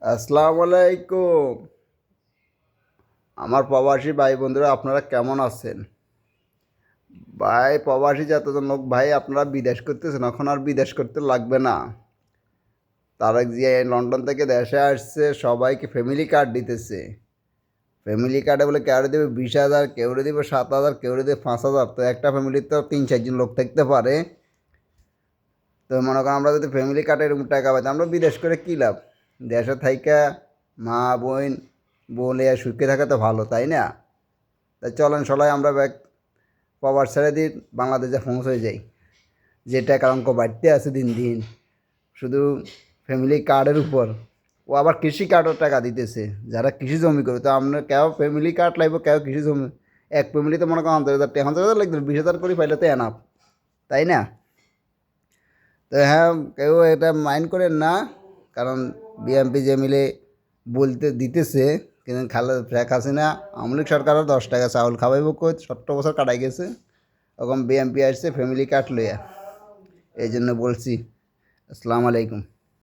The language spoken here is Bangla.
আসসালামু আলাইকুম। আমার প্রবাসী ভাই বন্ধুরা, আপনারা কেমন আছেন? ভাই, প্রবাসী যতজন লোক ভাই আপনারা বিদেশ করতেছেন, এখন আর বিদেশ করতে লাগবে না। তারা যে লন্ডন থেকে দেশে আসছে সবাইকে ফ্যামিলি কার্ড দিতেছে। ফ্যামিলি কার্ডে বলে কেউ দেবে 20,000, কেউ দেবে 7,000, কেউ দেবে 5,000। তো একটা ফ্যামিলির তো 3-4 জন লোক থাকতে পারে। তো মনে করেন আমরা যদি ফ্যামিলি কার্ডে এরকম টাকা পাইতাম, আমরা বিদেশ করে কী লাভ? দেশে থাইকা মা বোন বলে সুখে থাকা তো ভালো, তাই না? তাই চলেন সবাই আমরা ব্যাগ পাওয়ার ছেড়ে দিন, বাংলাদেশে পৌঁছে যাই। যে টাকার অঙ্ক বাড়তে আছে দিন দিন, শুধু ফ্যামিলি কার্ডের উপর। ও আবার কৃষি কার্ডের টাকা দিতেছে যারা কৃষি জমি করে। তো আমরা কেউ ফ্যামিলি কার্ড লাগবে, কেউ কৃষি জমি। এক ফ্যামিলিতে মনে করেন 50,000 লাগবে, 20,000 করে পাইলে তো এনাফ, তাই না? তো হ্যাঁ, কেউ এটা মাইন্ড করেন না, কারণ বিএমপি যে মিলে বলতে দিতেছে। কিন্তু শেখ হাসিনা আওয়ামী লীগ সরকারও 10 টাকা চাউল খাওয়াইব কই, 17 বছর কাটাই গেছে। ওরকম বিএমপি আসছে ফ্যামিলি কার্ড লইয়া, এই জন্য বলছি। আসসালামু আলাইকুম।